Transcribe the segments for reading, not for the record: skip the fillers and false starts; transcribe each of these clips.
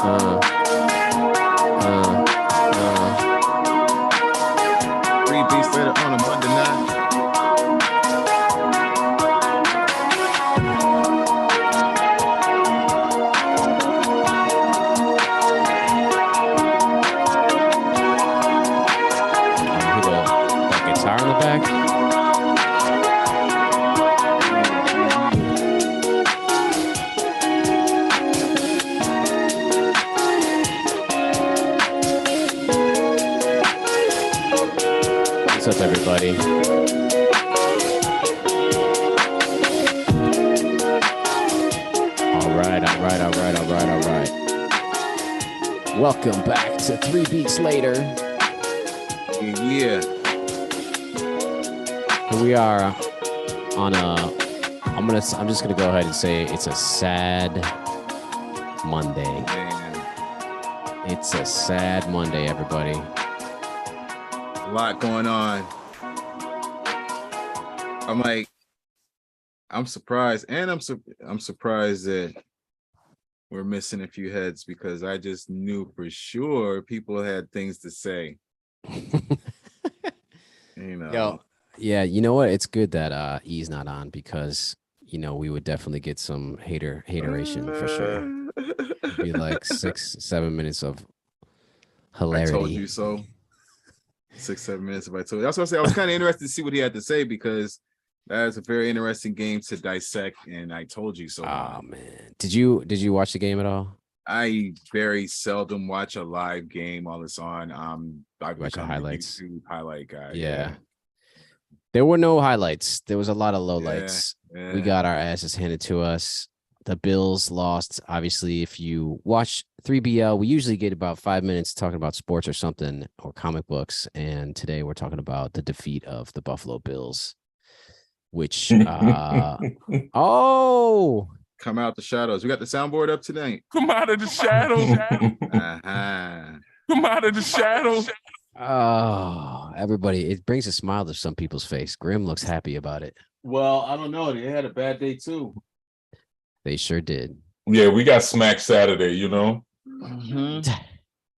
Three beats later on a Monday night. That guitar in the back. What's up, everybody? All right. Welcome back to 3 Beats Later. Yeah. Here we are on I'm just gonna go ahead and say it's a sad Monday. Man. It's a sad Monday, everybody. A lot going on. I'm surprised, and I'm surprised that we're missing a few heads because I just knew for sure people had things to say. Yeah, you know what? It's good that E's not on because we would definitely get some hateration for sure. It'd be like 6-7 minutes of hilarity. I told you so. 6-7 minutes if I told you. That's what I said. I was kind of interested to see what he had to say because that's a very interesting game to dissect, and I told you so. Oh man, did you watch the game at all? I very seldom watch a live game while it's on. I watch highlights. YouTube highlight guy. Yeah. There were no highlights. There was a lot of lowlights. Yeah. We got our asses handed to us. The Bills lost. Obviously, if you watch 3BL, we usually get about 5 minutes talking about sports or something or comic books. And today we're talking about the defeat of the Buffalo Bills, which come out the shadows. We got the soundboard up tonight. Come out of the shadows. Come out of the shadows. Oh, everybody, it brings a smile to some people's face. Grim looks happy about it. Well, I don't know. They had a bad day too. They sure did. Yeah, we got smacked Saturday, Mm-hmm.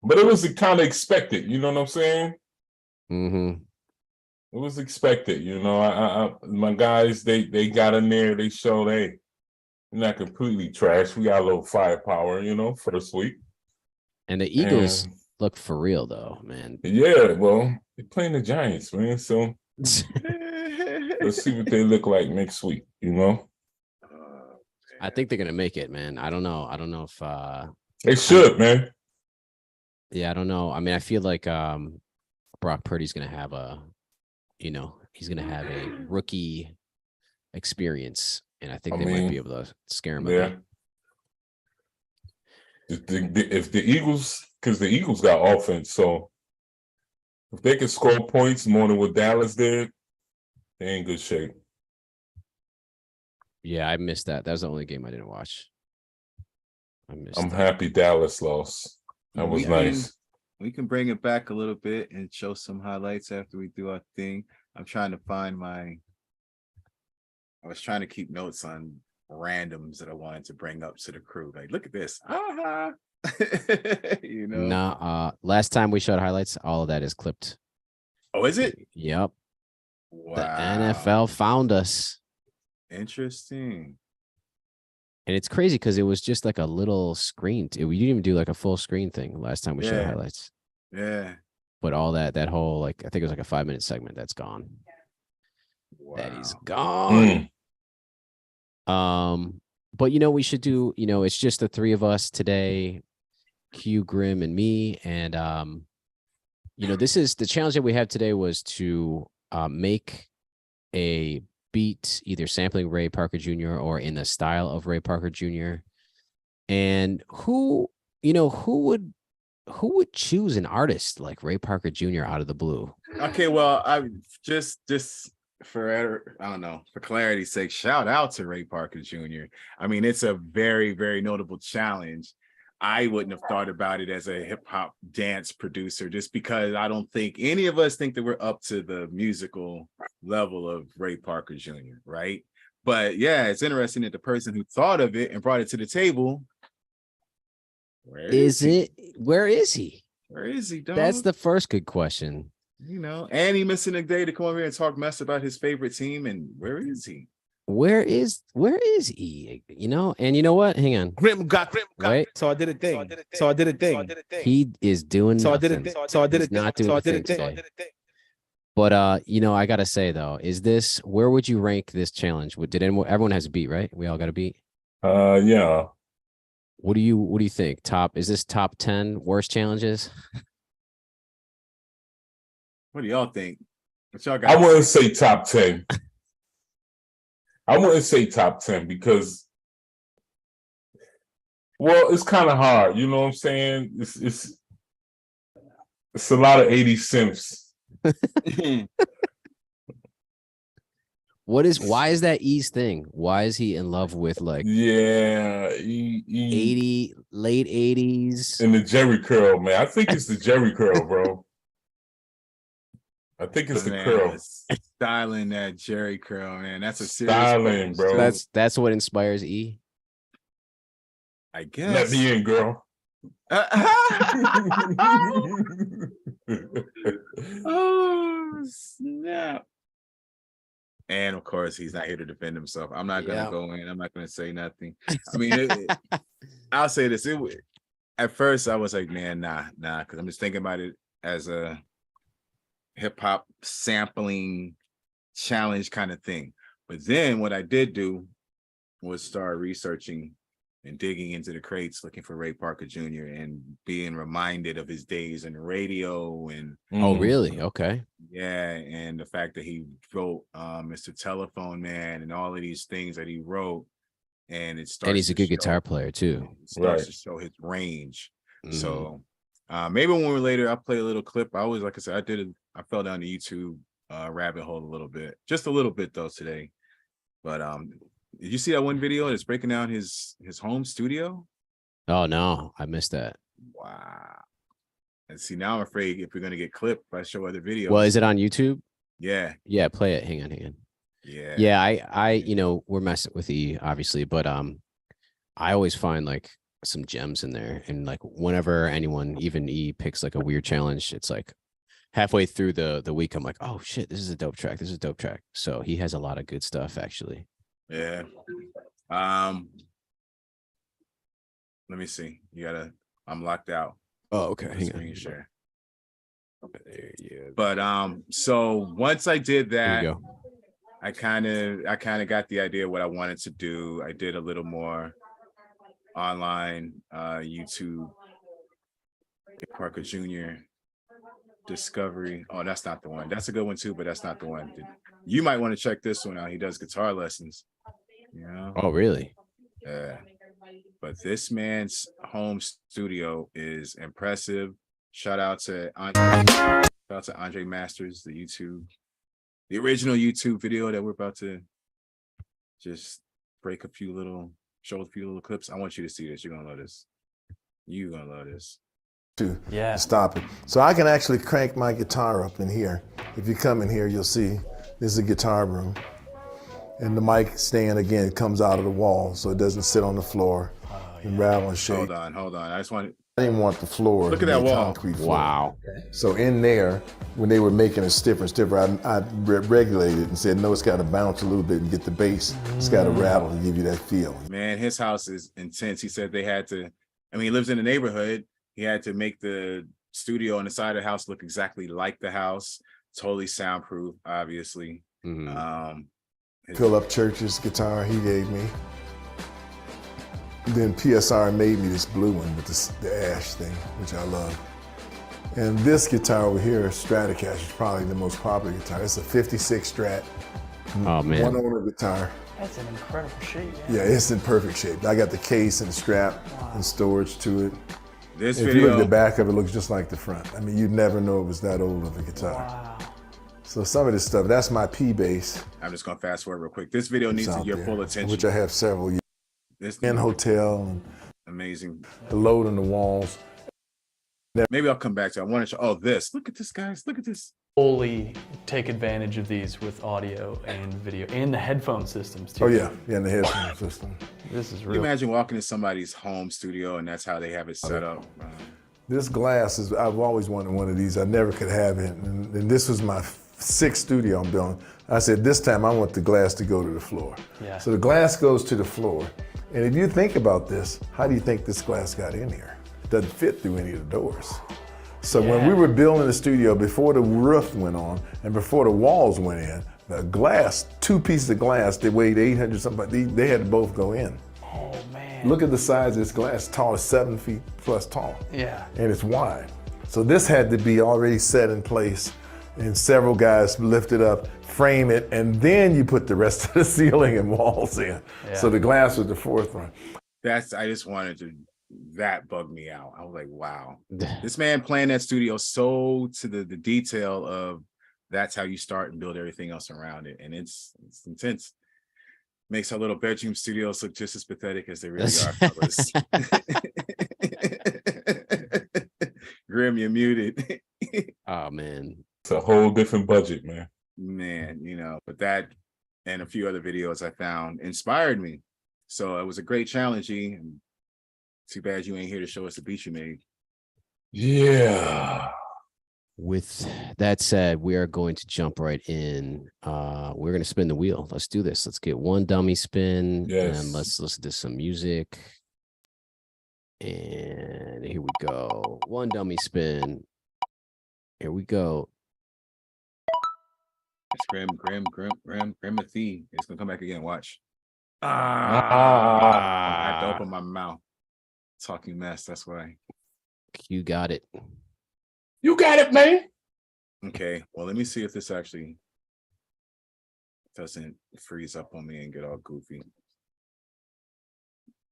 But it was kind of expected, you know what I'm saying? Mm-hmm. It was expected, my guys, they got in there, they showed, hey, we're not completely trash. We got a little firepower, first week. And the Eagles look for real, though, man. Yeah, well, they're playing the Giants, man. So let's see what they look like next week, I think they're gonna make it, man. I don't know if they should, man. Yeah, I don't know. I mean, I feel like Brock Purdy's gonna have he's gonna have a rookie experience, and I think they might be able to scare him a bit. If the Eagles, because the Eagles got offense, so if they can score points more than what Dallas did, they're in good shape. Yeah, I missed that. That was the only game I didn't watch. I'm happy Dallas lost. That was nice. We can bring it back a little bit and show some highlights after we do our thing. I'm trying to find I was trying to keep notes on randoms that I wanted to bring up to the crew. Like, look at this. Last time we showed highlights, all of that is clipped. Oh, is it? Yep. Wow. The NFL found us. Interesting. And it's crazy because it was just like a little screen. We didn't even do like a full screen thing last time we showed highlights. Yeah. But all that whole, I think it was like a 5-minute segment that's gone. Wow. That is gone. But we should do, it's just the three of us today, Q, Grim, and me. And this is the challenge that we have today was to make a beat either sampling Ray Parker Jr. or in the style of Ray Parker Jr. And who would choose an artist like Ray Parker Jr. out of the blue? Okay, well, I just for I don't know, for clarity's sake, shout out to Ray Parker Jr. I mean, it's a very, very notable challenge. I wouldn't have thought about it as a hip hop dance producer just because I don't think any of us think that we're up to the musical level of Ray Parker Jr., right? But yeah, it's interesting that the person who thought of it and brought it to the table Where Is he? it? Where is he? Where is he, dog? That's the first good question. You know, and he missing a day to come over here and talk mess about his favorite team. And where is he? Where is he? You know, and you know what? Hang on. Grim got Wait. So I did a thing. So I did a thing. He is doing So I did nothing. it. So I did He's it. not doing So I a did thing it. today. But you know, I gotta say though, is this where would you rank this challenge? Did everyone has a beat, right? We all got a beat. Yeah. What do you think? Is this top 10 worst challenges? What do y'all think? What y'all I got? wouldn't say top 10. I wouldn't say top 10 because, well, it's kind of hard. You know what I'm saying? It's a lot of 80 simps. Why is that E's thing? Why is he in love with like Yeah, late 80s? And the Jerry curl, man. I think it's the Jerry curl, bro. I think it's the curl. Styling that Jerry curl, man. That's a serious Styling, bro. That's what inspires E. I guess. Let me in, girl. Oh snap! And of course, he's not here to defend himself. I'm not gonna go in. I'm not gonna say nothing. I mean, I'll say this. At first, I was like, man, nah, because I'm just thinking about it as a hip hop sampling challenge kind of thing. But then what I did do was start researching and digging into the crates, looking for Ray Parker Jr. and being reminded of his days in radio and Oh, really? Okay. yeah, and the fact that he wrote Mr. Telephone Man and all of these things that he wrote, and it starts. And he's a good guitar player too. It starts to show his range. So maybe when we're later, I'll play a little clip. I always, like I said, I fell down the YouTube rabbit hole a little bit, just a little bit though today. But did you see that one video that's breaking down his home studio? Oh no, I missed that. Wow. And see, now I'm afraid if we're gonna get clipped if I show other videos. Well, is it on YouTube? Yeah. Yeah, play it. Hang on. Yeah. Yeah, I you know, we're messing with E obviously, but I always find like some gems in there. And like whenever anyone, even E, picks like a weird challenge, it's like halfway through the week, I'm like, oh shit, this is a dope track. This is a dope track. So he has a lot of good stuff actually. Yeah. Let me see. I'm locked out. Oh, okay. Hang Screen on. share. Yeah. But so once I did There you that, go. I kind of got the idea of what I wanted to do. I did a little more online YouTube Parker Jr. Discovery. Oh, that's not the one. That's a good one too, but that's not the one. You might want to check this one out. He does guitar lessons. You know? Oh, really? Yeah. But this man's home studio is impressive. Shout out to Andre Masters, the original YouTube video that we're about to just show a few little clips. I want you to see this. You're gonna love this. You're gonna love this. To stop it. So I can actually crank my guitar up in here. If you come in here, you'll see this is a guitar room. And the mic stand, again, comes out of the wall so it doesn't sit on the floor and rattle and shake. Hold on. I didn't want the floor Look to at that be a wall. concrete floor. Wow. So in there, when they were making it stiffer and stiffer, I regulated it and said, no, it's got to bounce a little bit and get the bass. It's got to rattle to give you that feel. Man, his house is intense. He said they had to, he lives in the neighborhood. He had to make the studio on the side of the house look exactly like the house. Totally soundproof, obviously. Philip Church's guitar he gave me. Then PSR made me this blue one with the ash thing, which I love. And this guitar over here, Stratocaster, is probably the most popular guitar. It's a 56 Strat. Oh man. One owner guitar. That's an incredible shape. Yeah, it's in perfect shape. I got the case and the strap and storage to it. This if video, you look at the back of it, looks just like the front. I mean, you'd never know it was that old of a guitar. Wow. So some of this stuff, that's my P bass. I'm just gonna fast forward real quick. This video needs your full attention. Which I have several. This in hotel and amazing. The load on the walls. Maybe I'll come back to it. I want to show. Oh, this. Look at this, guys. Look at this. fully take advantage of these with audio and video and the headphone systems too. Oh yeah, and the headphone system. This is Can you real. imagine walking to somebody's home studio and that's how they have it set up? This glass is, I've always wanted one of these. I never could have it. And this was my sixth studio I'm building. I said, this time I want the glass to go to the floor. Yeah. So the glass goes to the floor. And if you think about this, how do you think this glass got in here? It doesn't fit through any of the doors. So when we were building the studio, before the roof went on and before the walls went in, the glass, 2 pieces of glass that weighed 800 something, they had to both go in. Oh man. Look at the size of this glass, tall, 7 feet plus tall. Yeah. And it's wide. So this had to be already set in place, and several guys lift it up, frame it, and then you put the rest of the ceiling and walls in. Yeah. So the glass was the fourth one. I just wanted to, that bugged me out. I was like, wow, this man planned that studio so to the detail of that's how you start and build everything else around it. And it's intense. Makes our little bedroom studios look just as pathetic as they really are, fellas. Grim, you're muted. Oh man. It's a whole different budget, man. Man, but that and a few other videos I found inspired me. So it was a great challenge, E. And too bad you ain't here to show us the beat you made. Yeah. With that said, we are going to jump right in. We're going to spin the wheel. Let's do this. Let's get one dummy spin, Yes. and let's listen to some music. And here we go. One dummy spin. Here we go. It's Grimothy. It's gonna come back again. Watch. I have to open my mouth. Talking mess. That's why. You got it. You got it, man. Okay. Well, let me see if this actually doesn't freeze up on me and get all goofy.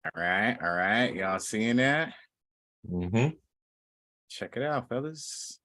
All right. Y'all seeing that? Mm-hmm. Check it out, fellas.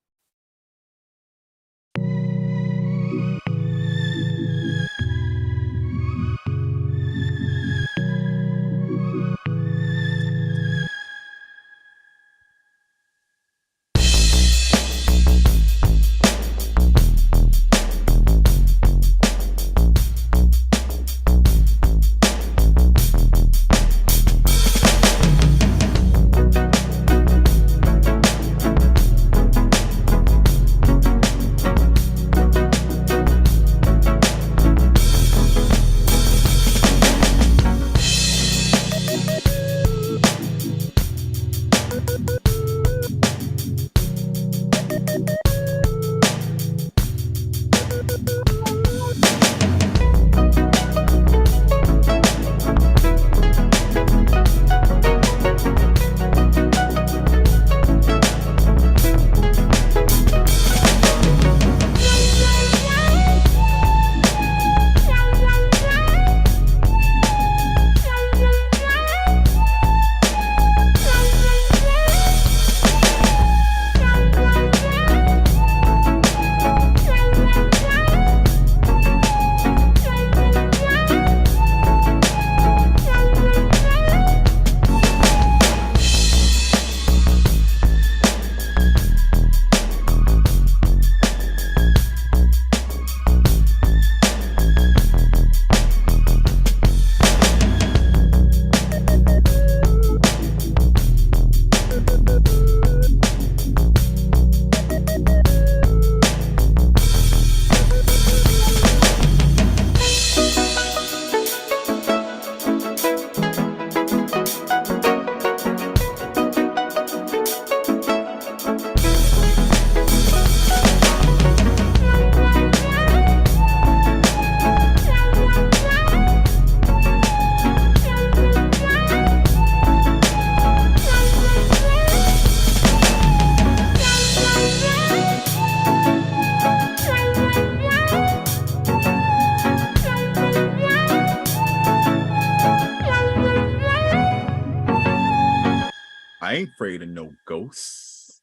I ain't afraid of no ghosts.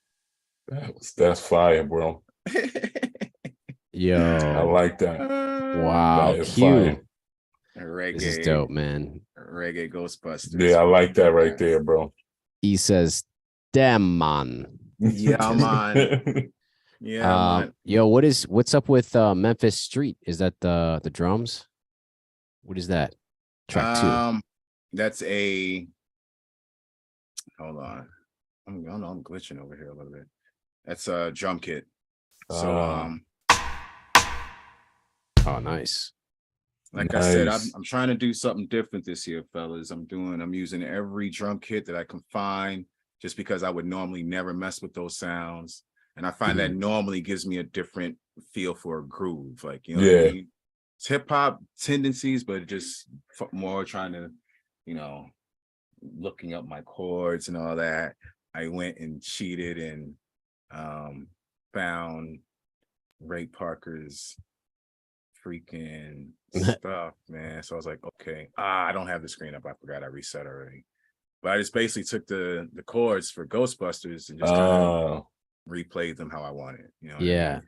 That's fire, bro. Yo. I like that. Wow. That is Cute. Reggae. This is dope, man. Reggae Ghostbusters. Yeah, I like that right there, bro. He says, damn, man. Yeah, man. Yeah, man. Yo, what's up with Memphis Street? Is that the drums? What is that? Track 2. That's a hold on. I don't know, I'm glitching over here a little bit. That's a drum kit. So oh, nice. like I said, I'm trying to do something different this year, fellas. I'm using every drum kit that I can find, just because I would normally never mess with those sounds. And I find that normally gives me a different feel for a groove. Like, you know what I mean? It's hip hop tendencies, but just more trying to, you know, looking up my chords and all that. I went and cheated and found Ray Parker's freaking stuff, man. So I was like, okay, I don't have the screen up. I forgot I reset already. But I just basically took the chords for Ghostbusters and just kind of replayed them how I wanted. You know what I mean?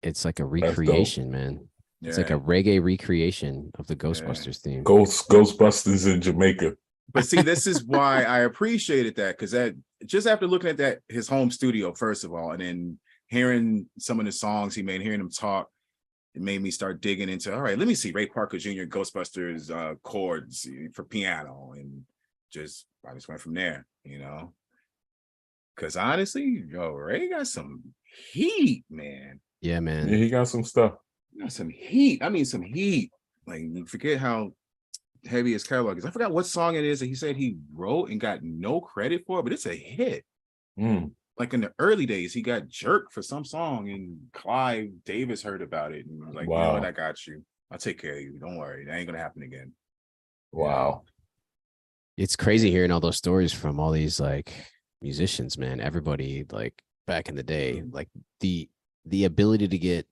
It's like a recreation, man. It's like a reggae recreation of the Ghostbusters theme. Ghostbusters in Jamaica. But see, this is why I appreciated that, because that just after looking at that, his home studio, first of all, and then hearing some of the songs he made, hearing him talk, it made me start digging into, all right, let me see Ray Parker Jr. Ghostbusters chords for piano, and I just went from there, you know. Because honestly, Ray got some heat, man. Yeah, man. Yeah, he got some stuff. Got some heat. I mean, some heat. Like, you forget how heavy his catalog is. I forgot what song it is that he said he wrote and got no credit for, but it's a hit. Like in the early days, he got jerked for some song, and Clive Davis heard about it and was like, you know what, I got you. I'll take care of you. Don't worry. That ain't gonna happen again. Wow. It's crazy hearing all those stories from all these like musicians, man. Everybody like back in the day, like the ability to get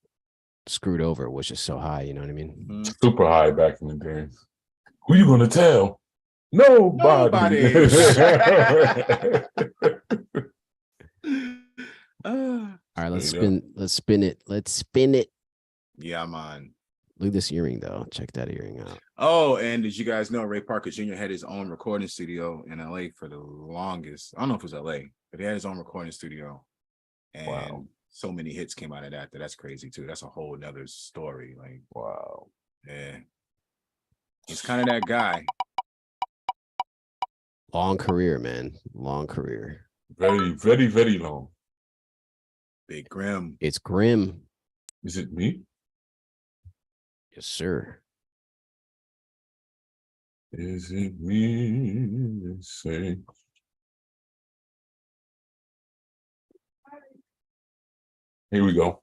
screwed over was just so high, you know what I mean? Super high back in the days. Who you gonna tell? Nobody. All right, let's spin it. Yeah, man. Look at this earring though. Check that earring out. Oh, and did you guys know Ray Parker Jr. had his own recording studio in LA for the longest? I don't know if it was LA, but he had his own recording studio. And so many hits came out of that that's crazy too. That's a whole nother story. Like, wow. Yeah. He's kind of that guy. Long career, man. Long career. Very, very, very long. Big Grim. It's Grim. Is it me? Yes, sir. Is it me? Say. Here we go.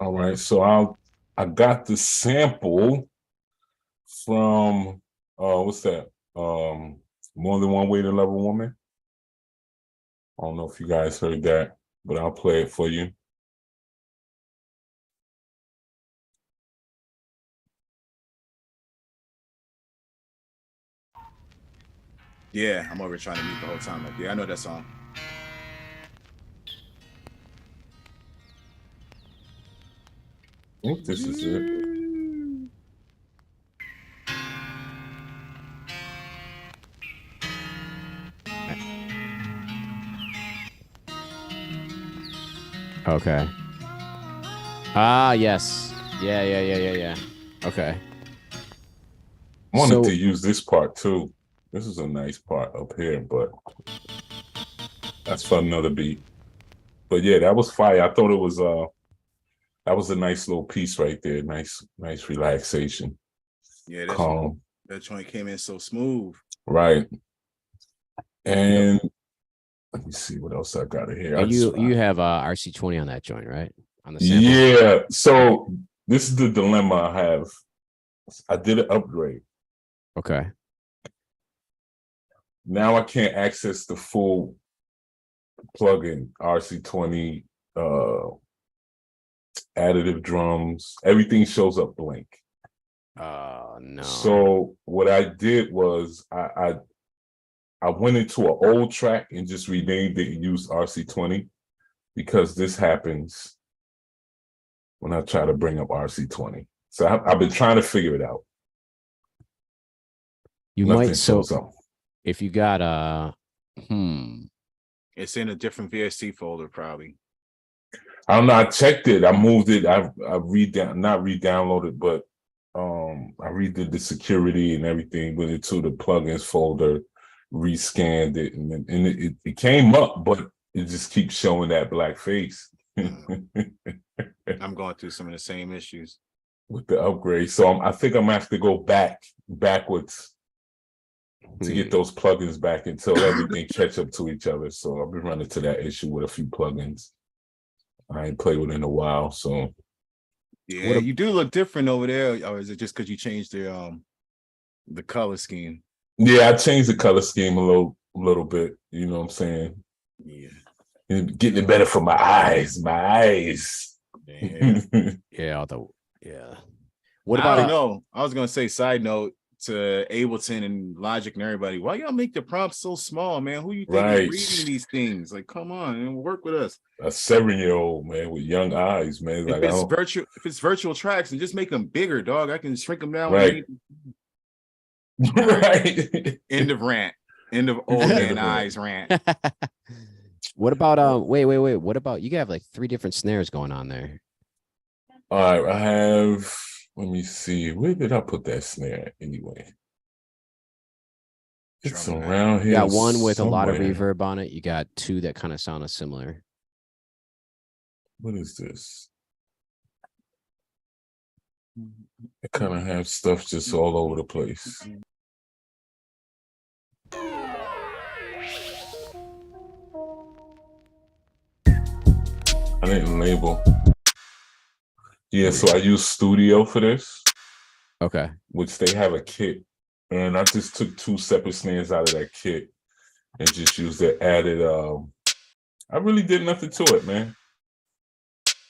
All right, so I got the sample from what's that? More Than One Way to Love a Woman. I don't know if you guys heard that, but I'll play it for you. Yeah, I'm over trying to mute the whole time. Like, yeah, I know that song. I think this is it. Okay. Ah, yes. Yeah. Okay. Wanted So to use this part too. This is a nice part up here, but that's for another beat. But yeah, that was fire. I thought it was that was a nice little piece right there. Nice relaxation. Yeah, Calm. that joint came in so smooth. Right. And let me see what else I got in here. and you have RC20 on that joint, right? On the sample. Yeah. So this is the dilemma I have. I did an upgrade. Okay. Now I can't access the full plugin, RC20, additive drums. Everything shows up blank. Oh no. So what I did was I went into an old track and just renamed it and used RC20 because this happens when I try to bring up RC20. So I've been trying to figure it out. You Nothing might shows up. if you got It's in a different VST folder, probably. I don't know. I checked it. I moved it. I not re-downloaded, but I redid the security and everything, went into the plugins folder, rescanned it, and it came up, but it just keeps showing that black face. I'm going through some of the same issues With the upgrade. So I think I'm gonna have to go backwards to get those plugins back until everything catch up to each other. So I've been running to that issue with a few plugins I ain't played with in a while. So yeah, you do look different over there, or is it just because you changed the color scheme? yeah, I changed the color scheme a little bit. You know what I'm saying? Yeah, And getting it better for my eyes. yeah. yeah. What about I don't know. I was gonna say, side note to Ableton and Logic and everybody, why y'all make the prompts so small, man? Who you think is reading these things? Like, come on and work with us. A 7-year-old man with young eyes, man. If it's virtual tracks, and just make them bigger, dog. I can shrink them down. Right. Right. End of rant. End of old man eyes rant. What about wait. What about you have like 3 different snares going on there? All right, I have, let me see, where did I put that snare anyway? It's around here. You got one with somewhere. a lot of reverb on it. You got 2 that kind of sound similar. What is this? I kind of have stuff just all over the place. I didn't label. Yeah, so I use Studio for this. Okay. Which they have a kit. And I just took 2 separate snares out of that kit and just used the added, I really did nothing to it, man.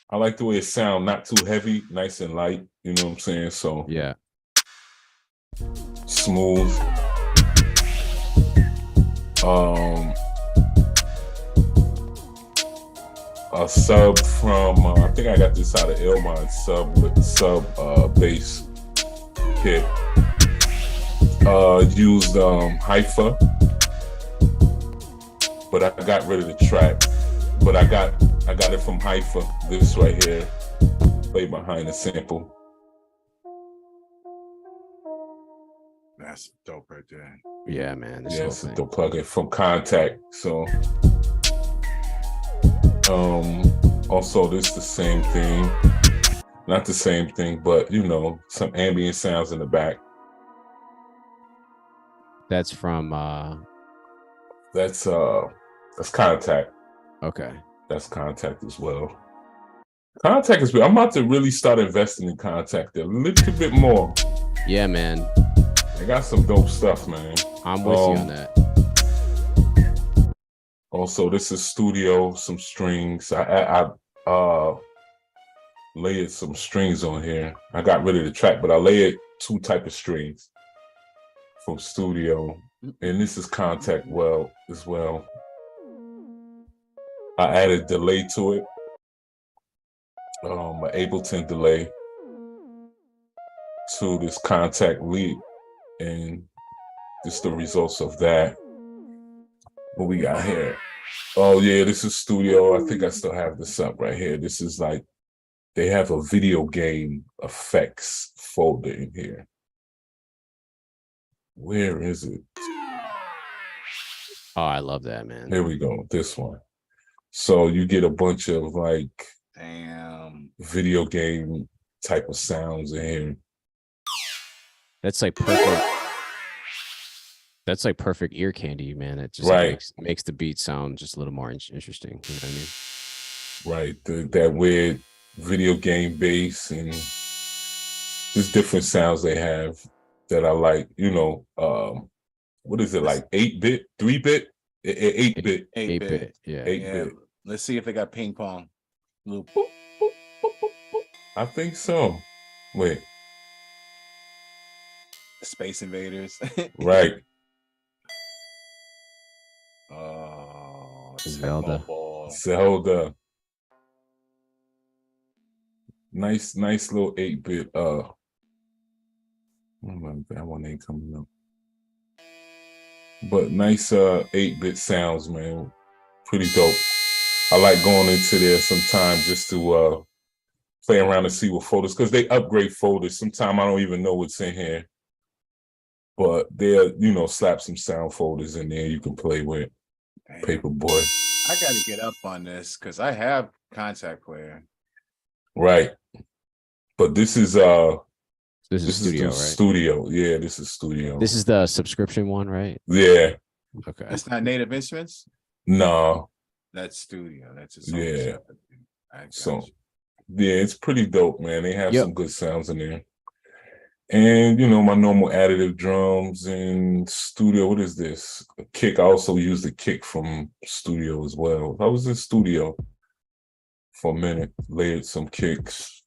I like the way it sounds, not too heavy, nice and light, you know what I'm saying? So yeah. Smooth. A sub from I think I got this out of Illmind, sub bass kit. Used Haifa, but I got rid of the track. But I got it from Haifa. This right here, play behind the sample. That's dope right there. Yeah, man. Yeah, it's the plugin from Contact. So also this the same thing. Not the same thing, but you know, some ambient sounds in the back. That's from that's Contact. Okay. That's Contact as well. Contact is I'm about to really start investing in Contact a little bit more. Yeah, man. They got some dope stuff, man. I'm with you on that. Also, this is Studio, some strings. I layered some strings on here. I got rid of the track, but I layered 2 type of strings from Studio. And this is Contact as well. I added delay to it. An Ableton delay to this Contact lead. And just the results of that. What we got here? Oh yeah, this is studio. I think I still have this up right here. This is like they have a video game effects folder in here. Where is it? Oh, I love that, man. Here we go. This one. So you get a bunch of like Damn. video game type of sounds in here. That's like perfect. That's like perfect ear candy, man. It just Right. makes the beat sound just a little more interesting. You know what I mean? Right. That weird video game bass, and there's different sounds they have that I like. You know, what is it like? 8-bit, 3-bit, 8-bit, 8-bit. Yeah. 8-bit. Let's see if they got ping pong. Little boop. I think so. Wait. Space Invaders. Right. Oh, Zelda. Zelda. Nice little 8-bit. Oh, that one ain't coming up. But nice 8-bit sounds, man. Pretty dope. I like going into there sometimes just to play around and see what folders, because they upgrade folders. Sometimes I don't even know what's in here. But they'll, you know, slap some sound folders in there you can play with. Damn. Paperboy. I gotta get up on this because I have Contact Player. Right. But this is This is studio, the right? studio. Yeah, this is studio. This is the subscription one, right? Yeah. Okay. That's not Native Instruments. No. That's studio. That's its Yeah. I got So you. yeah, it's pretty dope, man. They have some good sounds in there. And you know, my normal additive drums and studio. What is this? A kick. I also use the kick from studio as well. I was in studio for a minute, layered some kicks.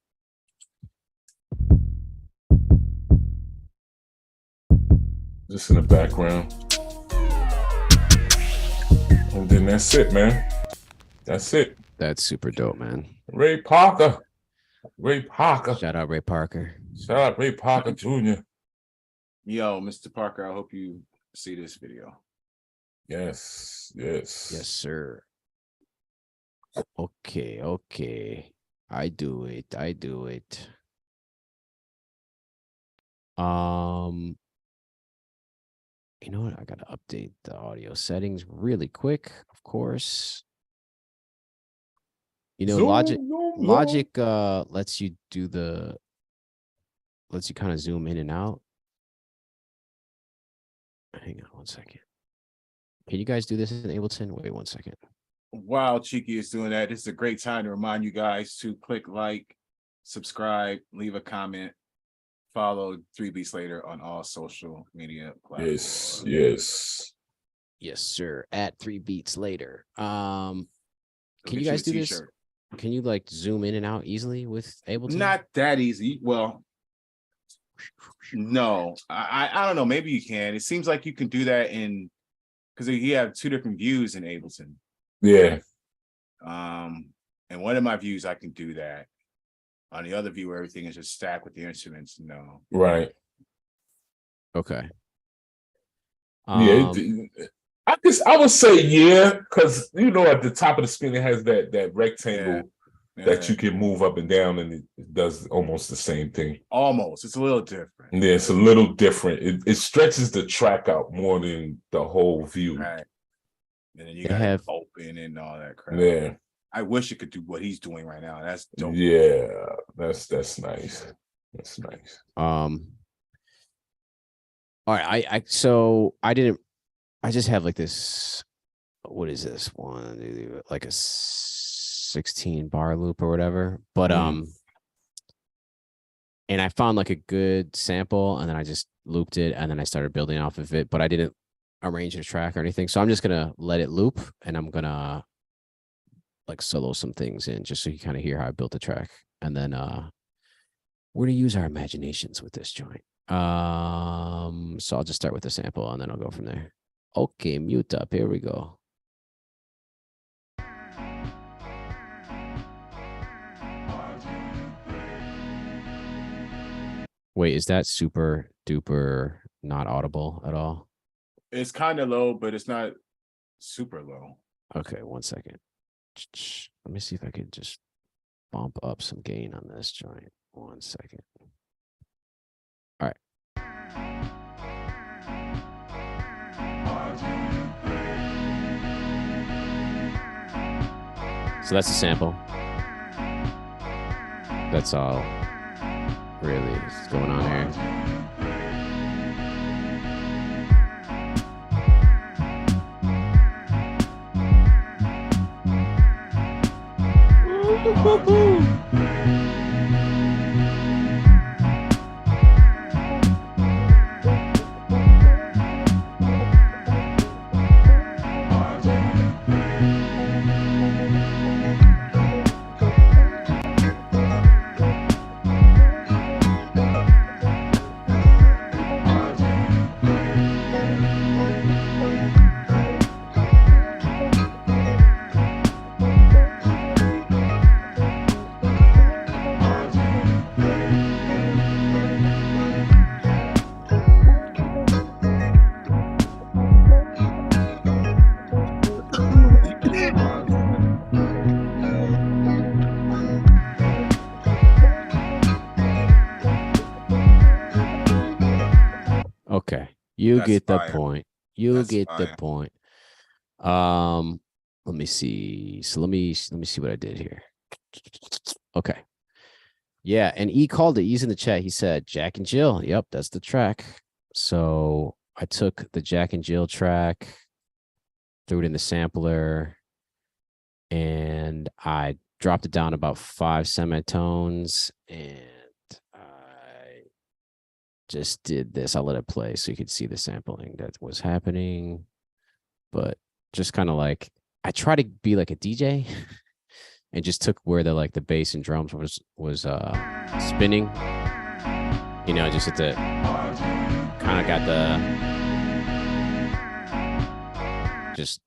Just in the background. And then that's it, man. That's it. That's super dope, man. Ray Parker. Ray Parker. Shout out Ray Parker. Shout out Ray Parker Jr. Yo, Mr. Parker, I hope you see this video. Yes. Yes, sir. Okay. I do it. You know what? I gotta update the audio settings really quick, of course. You know, Logic lets you kind of zoom in and out. Hang on one second. Can you guys do this in Ableton? Wait 1 second. While Cheeky is doing that, this is a great time to remind you guys to click like, subscribe, leave a comment, follow 3 Beats Later on all social media platforms. Yes, sir. At 3 Beats Later. Can Get you guys a do this? t-shirt. Can you like zoom in and out easily with Ableton? Not that easy. Well, no, I don't know. Maybe you can. It seems like you can do that in because you have 2 different views in Ableton. Yeah. And one of my views, I can do that. On the other view, where everything is just stacked with the instruments, no. Right. Okay. Yeah. I would say because you know at the top of the screen it has that rectangle that you can move up and down, and it does almost the same thing. Almost. It's a little different. Yeah, it's a little different. It stretches the track out more than the whole view. Right. And then you gotta open and all that crap. Yeah. I wish it could do what he's doing right now. That's dope. Yeah, that's nice. That's nice. All right. I just have like this. What is this one? Like a 16 bar loop or whatever. But and I found like a good sample, and then I just looped it, and then I started building off of it. But I didn't arrange a track or anything, so I'm just gonna let it loop, and I'm gonna like solo some things in just so you kind of hear how I built the track, and then we're gonna use our imaginations with this joint. So I'll just start with the sample, and then I'll go from there. Okay, mute up. Here we go. Wait, is that super duper not audible at all? It's kind of low, but it's not super low. Okay, 1 second. Let me see if I can just bump up some gain on this joint. 1 second. All right. So that's a sample. That's all really is going on here. Okay, you That's get the fire. point. You That's get the fire. point. Let me see. So let me see what I did here. Okay. Yeah, and E called it. He's in the chat. He said Jack and Jill. Yep, that's the track. So I took the Jack and Jill track, threw it in the sampler, and I dropped it down about 5 semitones, and I just did this. I let it play so you could see the sampling that was happening. But just kind of like, I try to be like a DJ and just took where the bass and drums was spinning. You know, just at the kind of got the just,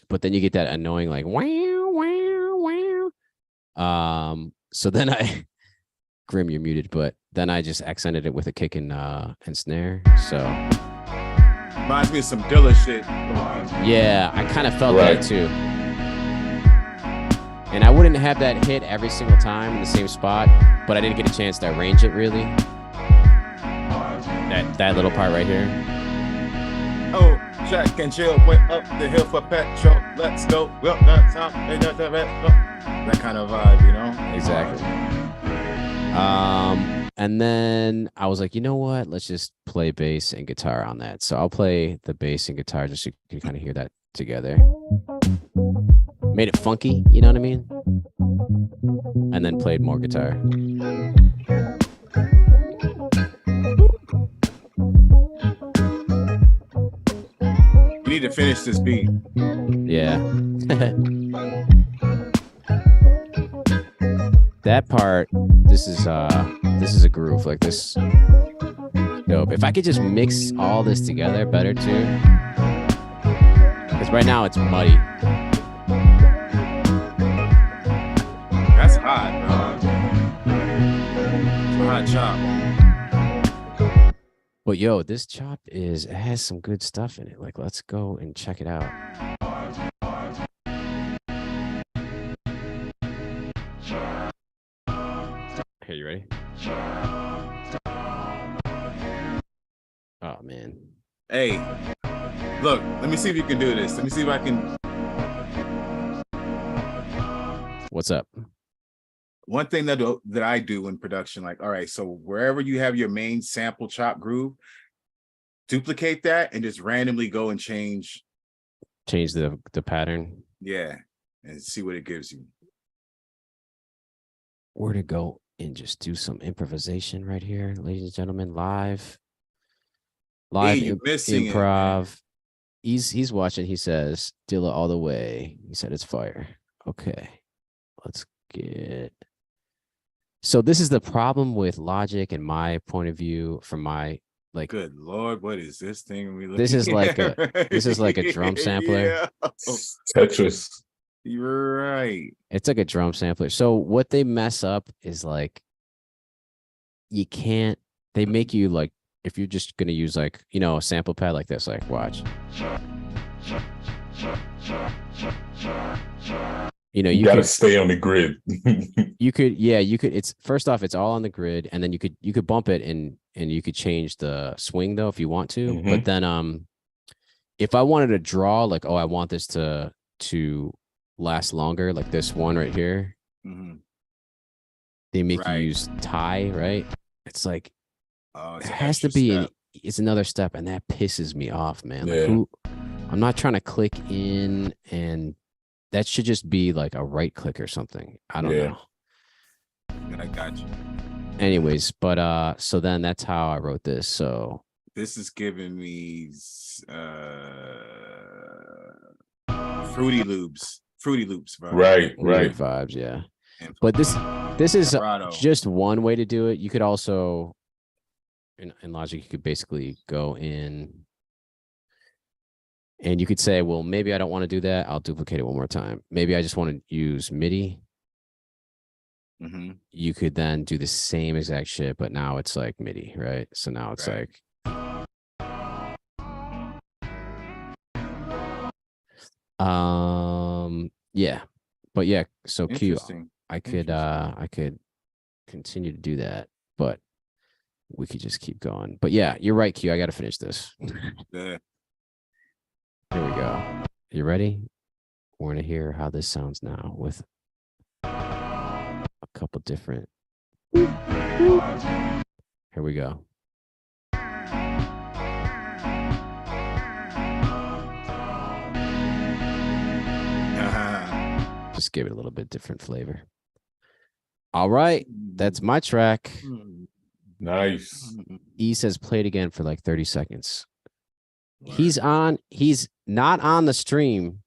but then you get that annoying like wow wow wow. So then I Grim, you're muted, but then I just accented it with a kick and snare. So Reminds me of some Dilla shit. yeah, I kind of felt Right. that too. And I wouldn't have that hit every single time in the same spot, but I didn't get a chance to arrange it really. That little part right here. Oh, Jack and Jill went up the hill for petrol. Let's go. Well, that's how that kind of vibe, you know? Exactly. And then I was like, you know what? Let's just play bass and guitar on that. So I'll play the bass and guitar just so you can kind of hear that together. Made it funky, you know what I mean? And then played more guitar. You need to finish this beat. Yeah. That part, this is a groove like this. Dope. If I could just mix all this together better too. Because right now it's muddy. That's hot, bro. It's a hot chop. But yo, this chop it has some good stuff in it. Like, let's go and check it out. Okay, you ready? Oh man. Hey, look, let me see if you can do this. Let me see if I can. What's up? One thing that I do in production, like, all right, so wherever you have your main sample chop groove, duplicate that and just randomly go and change. Change the pattern. Yeah, and see what it gives you. Where to go and just do some improvisation right here, ladies and gentlemen, live Hey, you're missing it, man. improv. He's watching. He says Dilla all the way. He said it's fire. Okay, let's get. So this is the problem with Logic and my point of view from my like. Good Lord, what is this thing we? This is like at? this is like a drum sampler. Yeah. Tetris. You're right. It's like a drum sampler. So what they mess up is like you can't. They make you like if you're just gonna use like a sample pad like this. Like watch. You know, You you gotta could stay on the grid. you could it's first off, it's all on the grid, and then you could bump it and you could change the swing though if you want to. But then if I wanted to draw, like, oh, I want this to last longer, like this one right here, Mhm. they make you Right. use tie, right? It's like Oh, it's it an has to extra be step. it's another step, and that pisses me off, man. Like Yeah. I'm not trying to click in, and that should just be like a right click or something. I don't Yeah. know. I got you. Anyways, but so then that's how I wrote this. So This is giving me Fruity Loops, bro. Right, weird right. vibes, yeah. And But this is vibrato. just one way to do it. You could also in Logic, you could basically go in and you could say, well, maybe I don't want to do that. I'll duplicate it one more time. Maybe I just want to use MIDI. Mhm. You could then do the same exact shit, but now it's like MIDI, right? So now it's Right. yeah. But yeah, so Q, Interesting. I could continue to do that, but we could just keep going. But yeah, you're right, Q. I got to finish this. Yeah. Here we go. You ready? We're gonna hear how this sounds now with a couple different. Here we go. Just give it a little bit different flavor. All right, that's my track. Nice. E says play it again for like 30 seconds. He's not on the stream,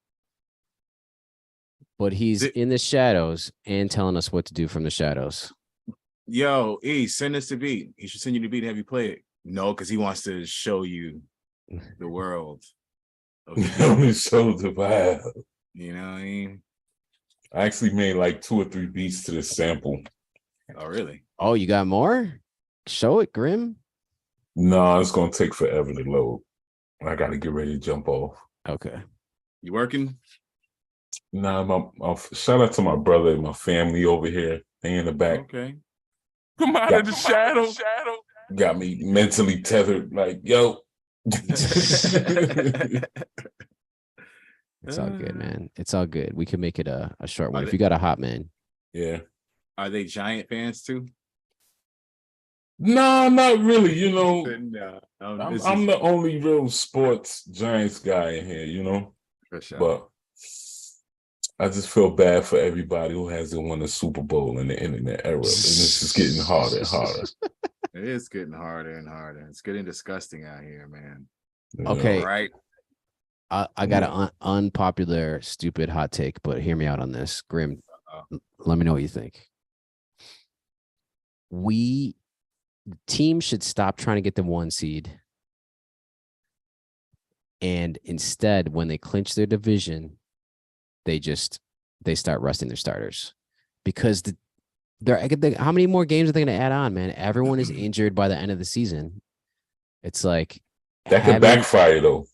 but he's in the shadows and telling us what to do from the shadows. Yo, E, send us the beat. He should send you the beat and have you play it. No, because he wants to show you the world. So the vibe. You know what I mean? I actually made like 2 or 3 beats to this sample. Oh, really? Oh, you got more? Show it, Grim. No, it's gonna take forever to load. I gotta get ready to jump off. Okay. You working? Nah, shout out to my brother and my family over here. They in the back. Okay. Come out of the shadow. Got me mentally tethered. Like, yo. It's all good, man. It's all good. We can make it a short one. Are If they- you got a hot man. Yeah. Are they Giant fans too? No, not really. You know, No, I'm the only real sports Giants guy in here, you know. for sure. But I just feel bad for everybody who hasn't won a Super Bowl in the internet era. And it's just getting harder and harder. It is getting harder and harder. It's getting disgusting out here, man. You Okay. know? Right? I got an unpopular, stupid hot take, but hear me out on this. Grim, let me know what you think. Teams should stop trying to get the 1 seed. And instead, when they clinch their division, they start resting their starters. Because how many more games are they going to add on, man? Everyone is injured by the end of the season. It's like that could backfire though.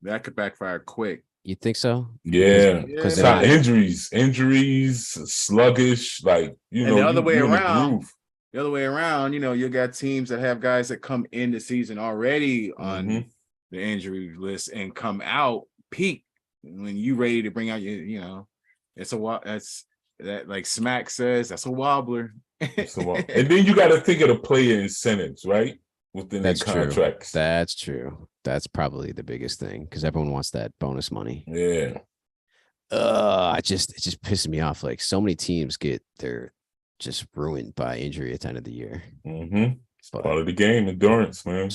That could backfire quick. You think so? Yeah, Because it's not injuries, sluggish. Like The other way around, you know, you got teams that have guys that come in the season already on the injury list and come out peak when you ready to bring out your, you know, like Smack says, that's a wobbler. And then you got to think of the player incentives, right? Within their That's contracts. True. That's true. That's probably the biggest thing because everyone wants that bonus money. Yeah. It just pisses me off. Like so many teams they're just ruined by injury at the end of the year. It's part of the game, endurance, man.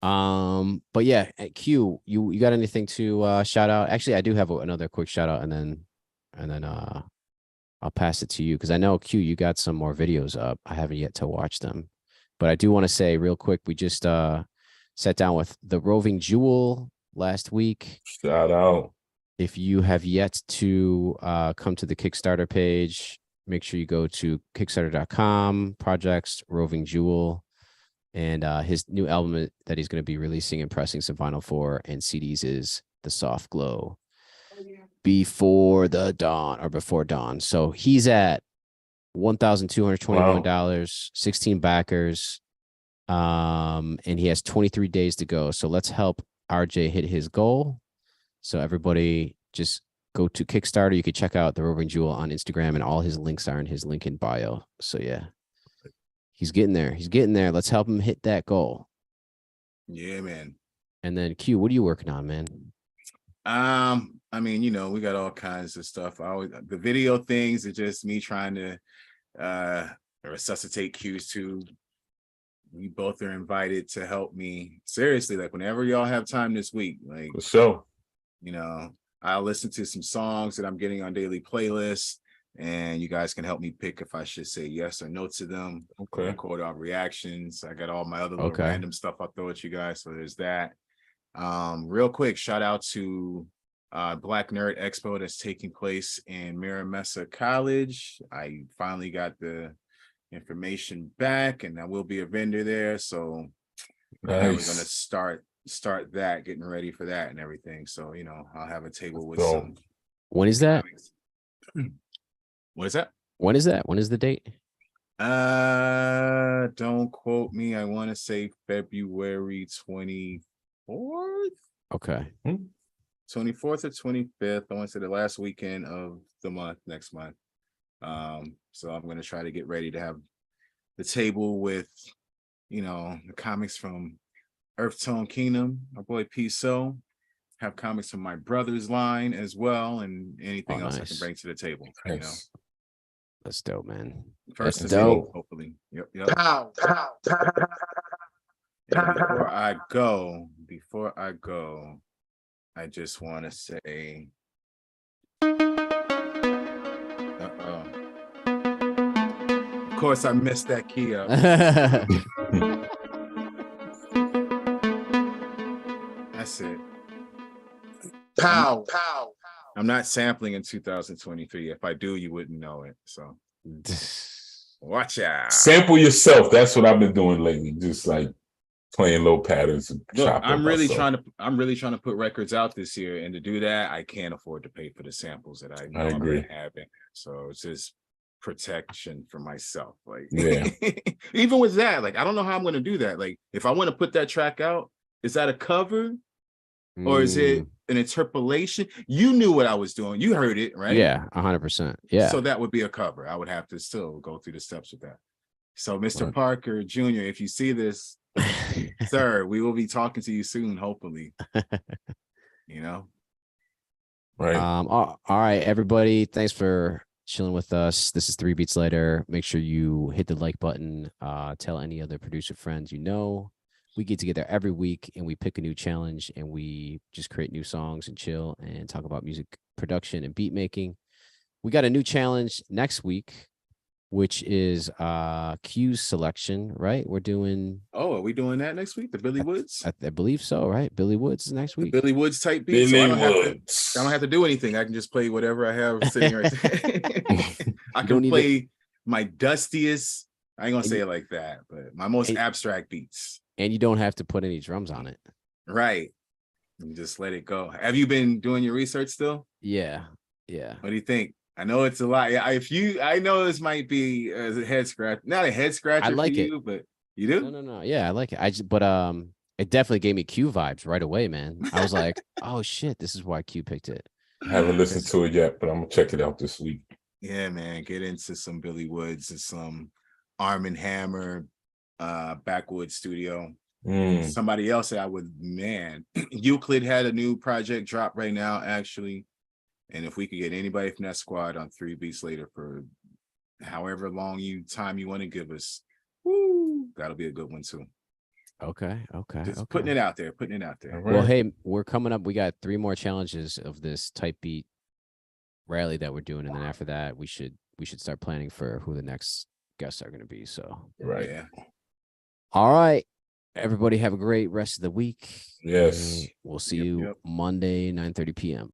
But yeah, at Q, you got anything to shout out? Actually, I do have another quick shout out, and then I'll pass it to you because I know Q, you got some more videos up. I haven't yet to watch them. But I do want to say real quick, we just sat down with the Roving Jewel last week. Shout out. If you have yet to come to the Kickstarter page, make sure you go to kickstarter.com, projects Roving Jewel, and his new album that he's going to be releasing and pressing some vinyl for and CDs is the soft glow before the dawn or before dawn. So he's at $1,221, 16 backers. And he has 23 days to go. So let's help RJ hit his goal. So everybody just go to Kickstarter. You can check out the Roving Jewel on Instagram, and all his links are in his link in bio. So yeah, he's getting there. He's getting there. Let's help him hit that goal. Yeah, man. And then Q, what are you working on, man? I mean, you know, we got all kinds of stuff. The video things are just me trying to resuscitate Q's too. We both are invited to help me. Seriously, like whenever y'all have time this week, like For sure. you know, I'll listen to some songs that I'm getting on daily playlists, and you guys can help me pick if I should say yes or no to them. Okay. Record our reactions. I got all my other little random stuff I'll throw at you guys. So there's that. Real quick, shout out to Black Nerd Expo that's taking place in Mira Mesa College. I finally got the information back, and I will be a vendor there. So we're gonna start that, getting ready for that and everything. So you know, I'll have a table with some. When is that? What is that? When is that? When is the date? Don't quote me. I want to say February 24th. Okay. 24th or 25th. I want to say the last weekend of the month, next month. So I'm going to try to get ready to have the table with, you know, the comics from Earth Tone Kingdom, my boy P-So, have comics from my brother's line as well, and anything else I can bring to the table. Nice. You know, that's dope, man. First That's to dope. many, hopefully. Yep. And before I go, I just want to say, of course, I messed that key up. That's it. Pow. I'm not sampling in 2023. If I do, you wouldn't know it. So watch out. Sample yourself. That's what I've been doing lately. Just like playing low patterns. And look, I'm really trying to put records out this year, and to do that, I can't afford to pay for the samples that I normally have in. So it's just protection for myself. Like, yeah. Even with that, like, I don't know how I'm going to do that. Like, if I want to put that track out, is that a cover? Or is it an interpolation? You knew what I was doing. You heard it, right? Yeah, 100%. Yeah. So that would be a cover. I would have to still go through the steps with that. So Mr. Parker Jr., if you see this, sir, we will be talking to you soon, hopefully. You know? Right. All right, everybody. Thanks for chilling with us. This is 3 Beats Later. Make sure you hit the like button. Tell any other producer friends you know. We get together every week and we pick a new challenge and we just create new songs and chill and talk about music production and beat making. We got a new challenge next week, which is Q's selection, right? We're doing. Oh, are we doing that next week? The Billy Woods? I believe so, right? Billy Woods is next week. The Billy Woods type beat. So I don't have to do anything. I can just play whatever I have sitting right there. I can play my dustiest, I ain't gonna say it like that, but my most abstract beats. And you don't have to put any drums on it. Right. And just let it go. Have you been doing your research still? Yeah. Yeah. What do you think? I know it's a lot. Yeah, I know this might be a head scratch, not a head scratcher. I like it, but you do? No. Yeah, I like it. But it definitely gave me Q vibes right away, man. I was like, oh shit, this is why Q picked it. I haven't listened to it yet, but I'm gonna check it out this week. Yeah, man. Get into some Billy Woods and some Arm & Hammer, Backwoods Studio. Somebody else that I would, man, Euclid had a new project drop right now, actually. And if we could get anybody from that squad on 3 Beats Later for however long time you want to give us, woo, that'll be a good one too. Okay. Just putting it out there. Right. Well, hey, we're coming up. We got 3 more challenges of this type beat rally that we're doing, and then after that, we should start planning for who the next guests are going to be. So right. Yeah. All right. Everybody have a great rest of the week. Yes. We'll see you Monday, 9:30 p.m.